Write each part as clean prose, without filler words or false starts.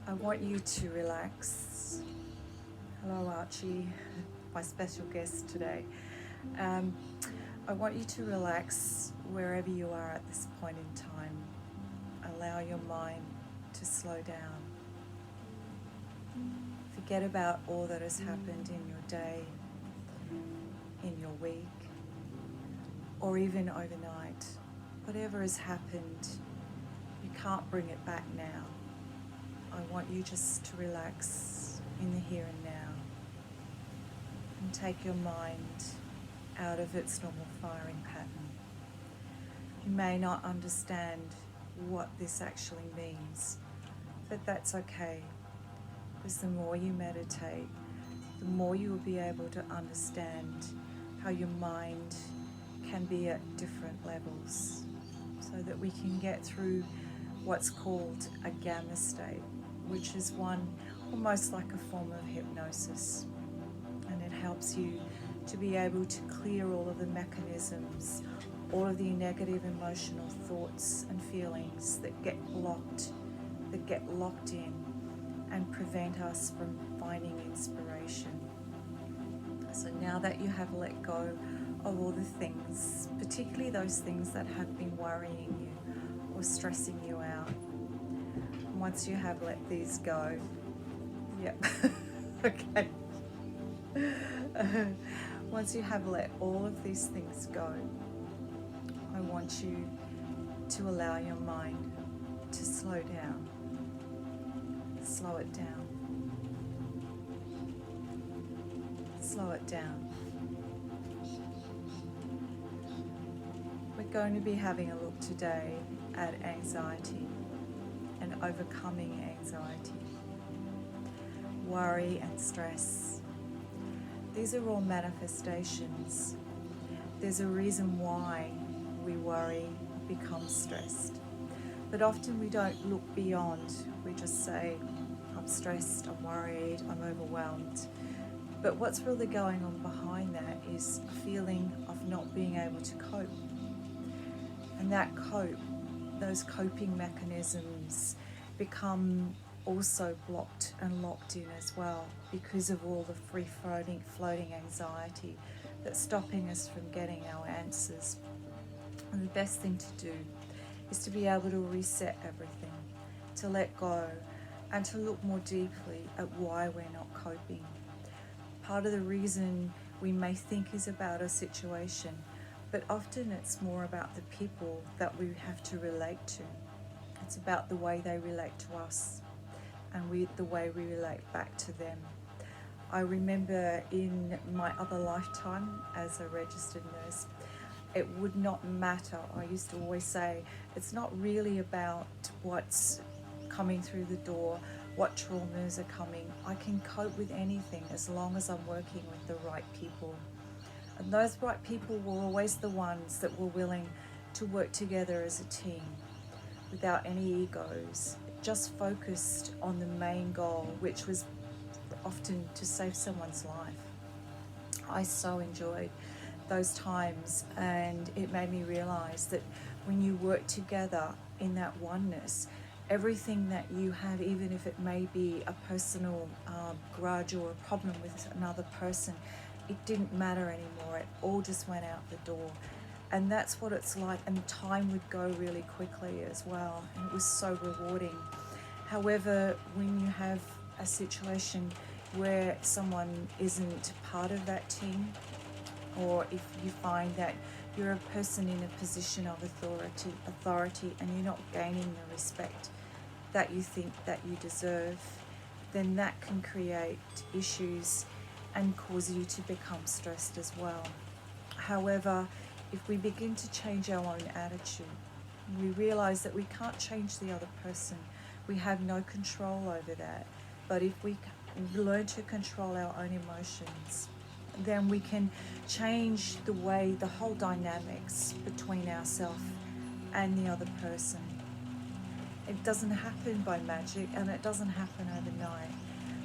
I want you to relax. Hello, Archie, my special guest today. Um, I want you to relax wherever you are at this point in time. Allow your mind to slow down. Forget about all that has happened in your day, in your week, or even overnight. Whatever has happened, you can't bring it back now. I want you just to relax in the here and now and take your mind out of its normal firing pattern. You may not understand what this actually means, but that's okay, because the more you meditate, the more you will be able to understand how your mind can be at different levels, so that we can get through what's called a gamma state, which is one almost like a form of hypnosis. And it helps you to be able to clear all of the mechanisms, all of the negative emotional thoughts and feelings that get blocked, that get locked in and prevent us from finding inspiration. So now that you have let go of all the things, particularly those things that have been worrying you or stressing you out, once you have let these go, yep, okay. Once you have let all of these things go, I want you to allow your mind to slow down. Slow it down. Slow it down. We're going to be having a look today at anxiety and overcoming anxiety, worry and stress. These are all manifestations. There's a reason why we worry, become stressed. But often we don't look beyond. We just say, I'm stressed, I'm worried, I'm overwhelmed. But what's really going on behind that is a feeling of not being able to cope. And that those coping mechanisms become also blocked and locked in as well, because of all the free floating anxiety that's stopping us from getting our answers. And the best thing to do is to be able to reset everything, to let go, and to look more deeply at why we're not coping. Part of the reason we may think is about a situation, but often it's more about the people that we have to relate to. It's about the way they relate to us and the way we relate back to them. I remember in my other lifetime as a registered nurse, it would not matter. I used to always say, it's not really about what's coming through the door, what traumas are coming. I can cope with anything as long as I'm working with the right people. And those right people were always the ones that were willing to work together as a team without any egos, just focused on the main goal, which was often to save someone's life. I so enjoyed those times, and it made me realize that when you work together in that oneness, everything that you have, even if it may be a personal grudge or a problem with another person, it didn't matter anymore. It all just went out the door. And that's what it's like, and time would go really quickly as well, and it was so rewarding. However, when you have a situation where someone isn't part of that team, or if you find that you're a person in a position of authority and you're not gaining the respect that you think that you deserve, then that can create issues and cause you to become stressed as well. However, if we begin to change our own attitude, we realize that we can't change the other person. We have no control over that. But if we learn to control our own emotions, then we can change the way, the whole dynamics between ourselves and the other person. It doesn't happen by magic, and it doesn't happen overnight.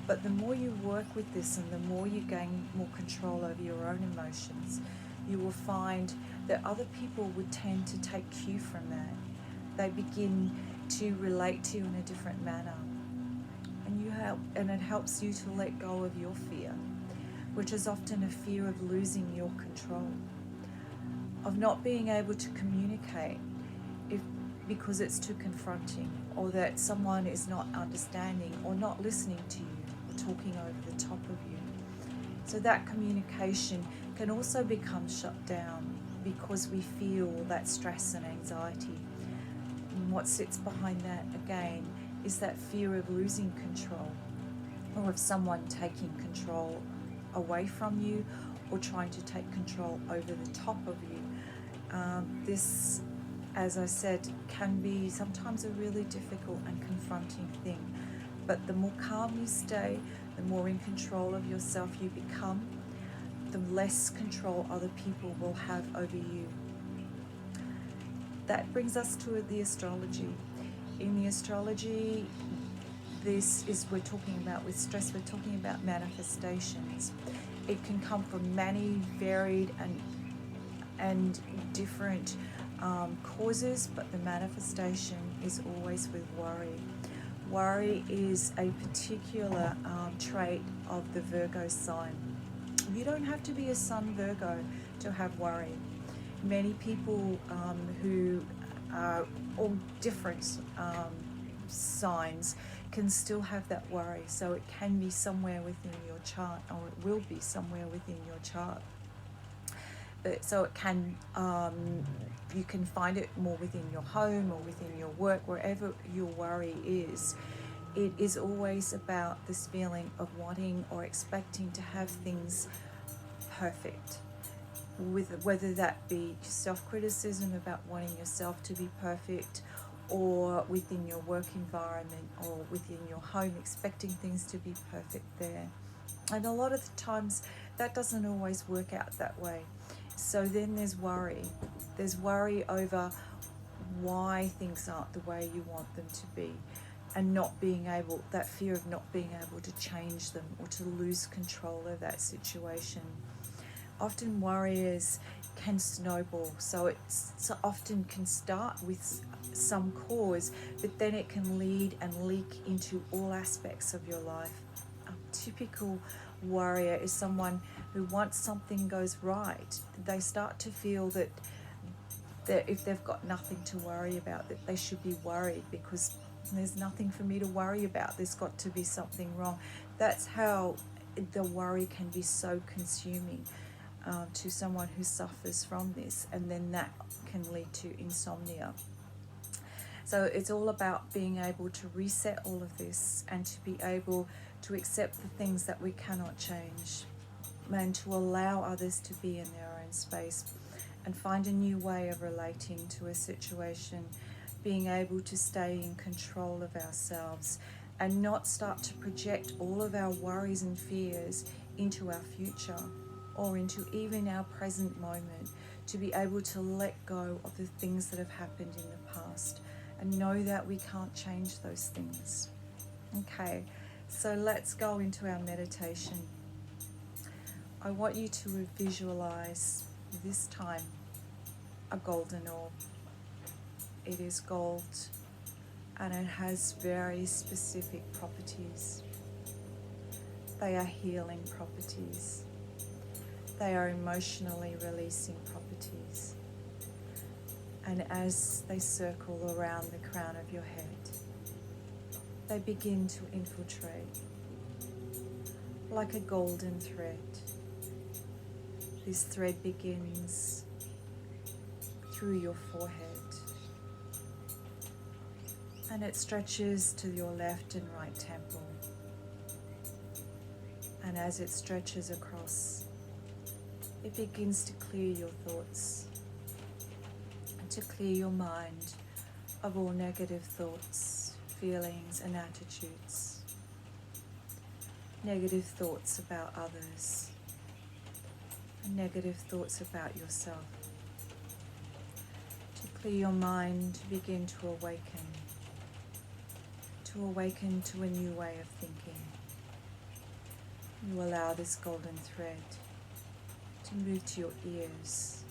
But the more you work with this and the more you gain more control over your own emotions, you will find that other people would tend to take cue from that. They begin to relate to you in a different manner. and it helps you to let go of your fear, which is often a fear of losing your control, of not being able to communicate because it's too confronting, or that someone is not understanding or not listening to you or talking over the top of you. So that communication can also become shut down because we feel that stress and anxiety. And what sits behind that again is that fear of losing control, or of someone taking control away from you or trying to take control over the top of you. This, as I said, can be sometimes a really difficult and confronting thing. But the more calm you stay, the more in control of yourself you become, the less control other people will have over you. That brings us to the astrology. In the astrology, we're talking about with stress, we're talking about manifestations. It can come from many varied and different causes, but the manifestation is always with worry. Worry is a particular trait of the Virgo sign. You don't have to be a Sun Virgo to have worry. Many people who are all different signs can still have that worry. So it can be somewhere within your chart, or it will be somewhere within your chart. So it can, you can find it more within your home or within your work, wherever your worry is. It is always about this feeling of wanting or expecting to have things perfect, whether that be self-criticism about wanting yourself to be perfect, or within your work environment or within your home, expecting things to be perfect there. And a lot of the times that doesn't always work out that way. So then there's worry. There's worry over why things aren't the way you want them to be, and not being able, that fear of not being able to change them or to lose control of that situation. Often worries can snowball, so it often can start with some cause, but then it can lead and leak into all aspects of your life. A typical worrier is someone who, once something goes right, they start to feel that if they've got nothing to worry about, that they should be worried because there's nothing for me to worry about. There's got to be something wrong. That's how the worry can be so consuming to someone who suffers from this, and then that can lead to insomnia. So it's all about being able to reset all of this and to be able to accept the things that we cannot change, and to allow others to be in their own space and find a new way of relating to a situation, being able to stay in control of ourselves and not start to project all of our worries and fears into our future or into even our present moment, to be able to let go of the things that have happened in the past and know that we can't change those things. Okay, so let's go into our meditation. I want you to visualize this time a golden orb. It is gold and it has very specific properties. They are healing properties. They are emotionally releasing properties. And as they circle around the crown of your head, they begin to infiltrate like a golden thread. This thread begins through your forehead and it stretches to your left and right temple. And as it stretches across, it begins to clear your thoughts and to clear your mind of all negative thoughts, feelings and attitudes. Negative thoughts about others and negative thoughts about yourself. To clear your mind, to begin to awaken to a new way of thinking. You allow this golden thread to move to your ears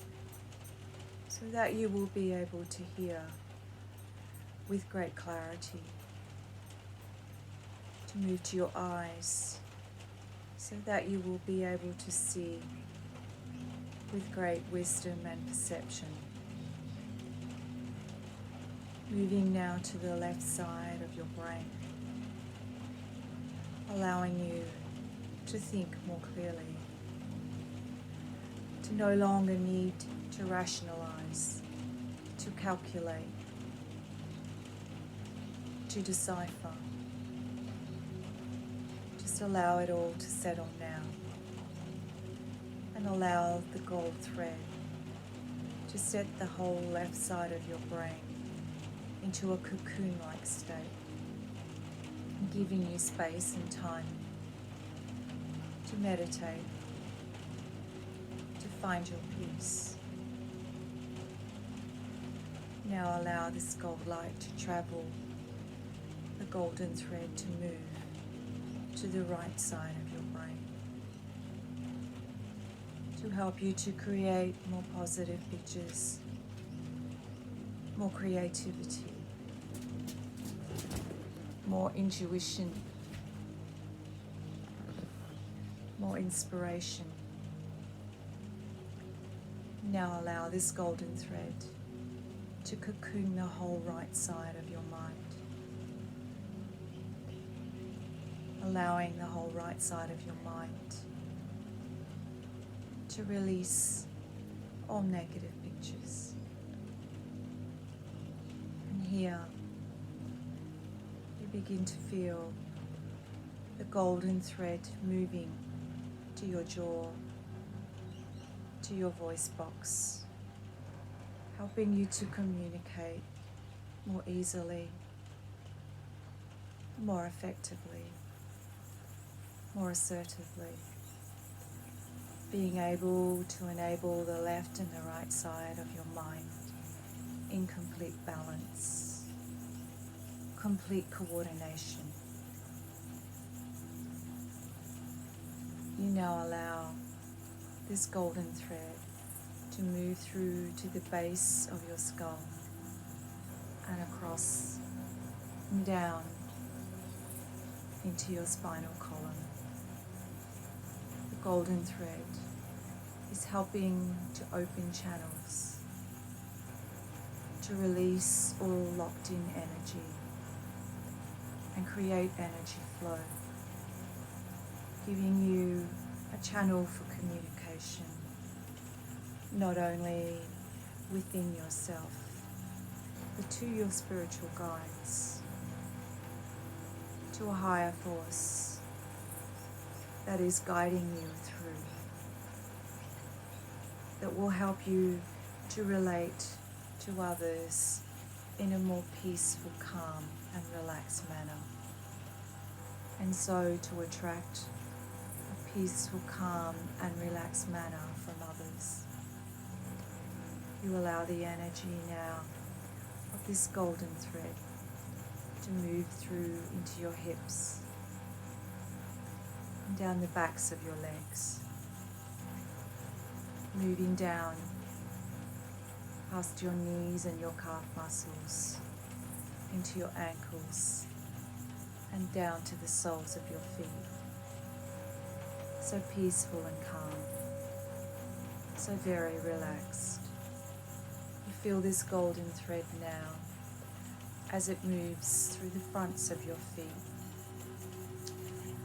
so that you will be able to hear with great clarity, to move to your eyes so that you will be able to see with great wisdom and perception. Moving now to the left side of your brain, allowing you to think more clearly, to no longer need to rationalize, to calculate, to decipher. Just allow it all to settle now, and allow the gold thread to set the whole left side of your brain into a cocoon-like state, giving you space and time to meditate, to find your peace. Now allow this gold light to travel, the golden thread to move to the right side of your brain, to help you to create more positive pictures, more creativity, more intuition, more inspiration. Now allow this golden thread to cocoon the whole right side of your mind, allowing the whole right side of your mind to release all negative pictures. And here you begin to feel the golden thread moving to your jaw, to your voice box, helping you to communicate more easily, more effectively, more assertively, being able to enable the left and the right side of your mind in complete balance, complete coordination. You now allow this golden thread to move through to the base of your skull and across and down into your spinal column. The golden thread is helping to open channels, to release all locked in energy and create energy flow, giving you a channel for communication, not only within yourself, but to your spiritual guides, to a higher force that is guiding you through, that will help you to relate to others in a more peaceful, calm and relaxed manner, and so to attract a peaceful, calm and relaxed manner from others. You allow the energy now of this golden thread to move through into your hips and down the backs of your legs, moving down past your knees and your calf muscles into your ankles and down to the soles of your feet. So peaceful and calm, so very relaxed. You feel this golden thread now as it moves through the fronts of your feet,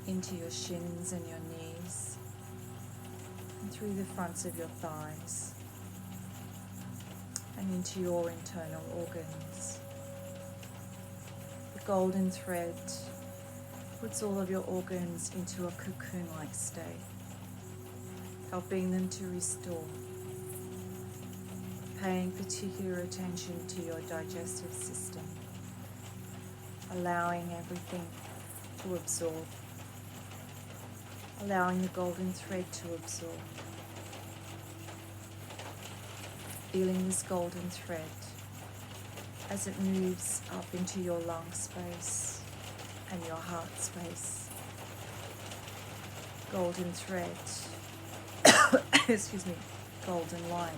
into your shins and your knees, and through the fronts of your thighs, and into your internal organs. The golden thread puts all of your organs into a cocoon-like state, helping them to restore, paying particular attention to your digestive system, allowing everything to absorb, allowing the golden thread to absorb, feeling this golden thread as it moves up into your lung space and your heart space. Golden thread, excuse me, golden light,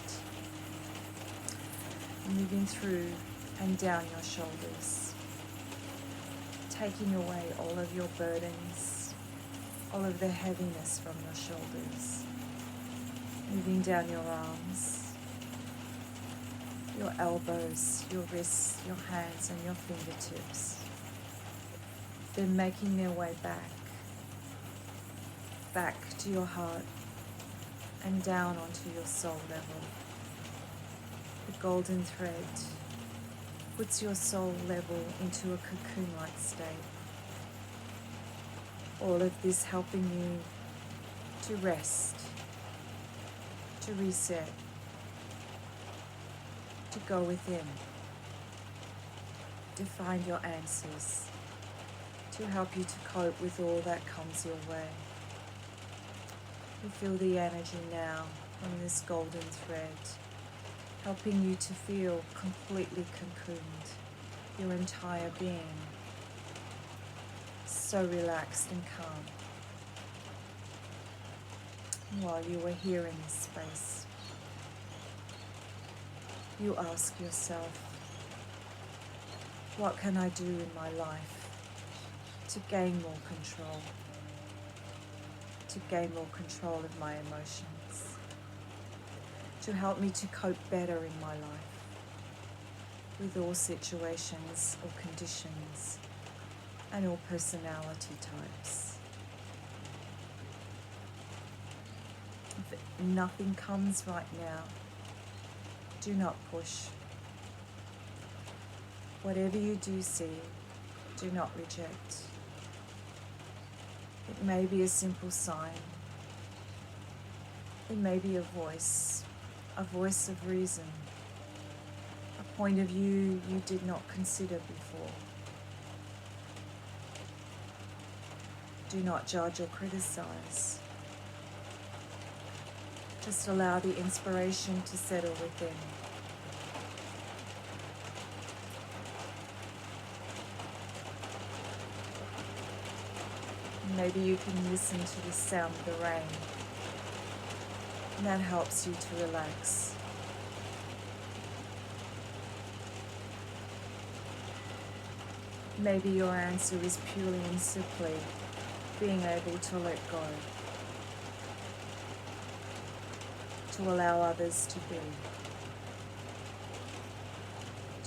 moving through and down your shoulders, taking away all of your burdens, all of the heaviness from your shoulders, moving down your arms, your elbows, your wrists, your hands, and your fingertips. Then making their way back to your heart and down onto your soul level. The golden thread puts your soul level into a cocoon-like state. All of this helping you to rest, to reset, to go within, to find your answers, to help you to cope with all that comes your way. You feel the energy now from this golden thread, helping you to feel completely cocooned, your entire being, so relaxed and calm. While you are here in this space, you ask yourself, what can I do in my life to gain more control? To gain more control of my emotions, to help me to cope better in my life with all situations or conditions and all personality types. If nothing comes right now, do not push. Whatever you do see, do not reject. It may be a simple sign. It may be a voice of reason, a point of view you did not consider before. Do not judge or criticize. Just allow the inspiration to settle within. Maybe you can listen to the sound of the rain, and that helps you to relax. Maybe your answer is purely and simply being able to let go, to allow others to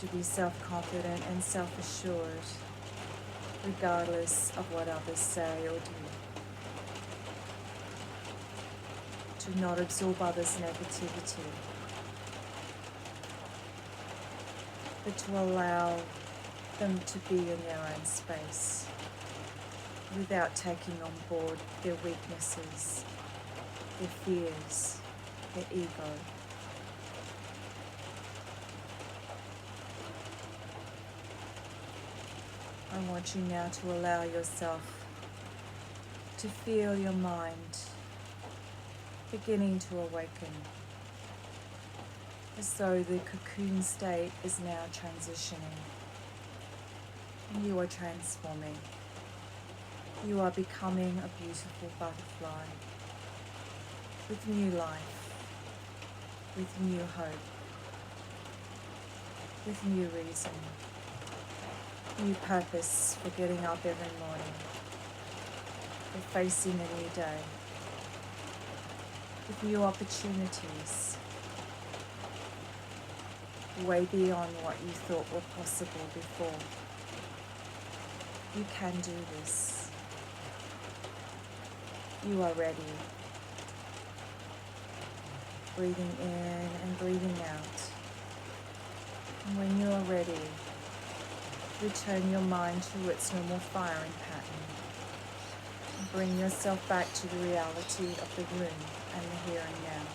be self-confident and self-assured, regardless of what others say or do. To not absorb others' negativity, but to allow them to be in their own space without taking on board their weaknesses, their fears, their ego. I want you now to allow yourself to feel your mind beginning to awaken, as though the cocoon state is now transitioning and you are transforming. You are becoming a beautiful butterfly with new life, with new hope, with new reason, new purpose for getting up every morning, for facing a new day, with new opportunities, way beyond what you thought were possible before. You can do this. You are ready. Breathing in and breathing out. And when you are ready, return your mind to its normal firing pattern. Bring yourself back to the reality of the room and the here and now.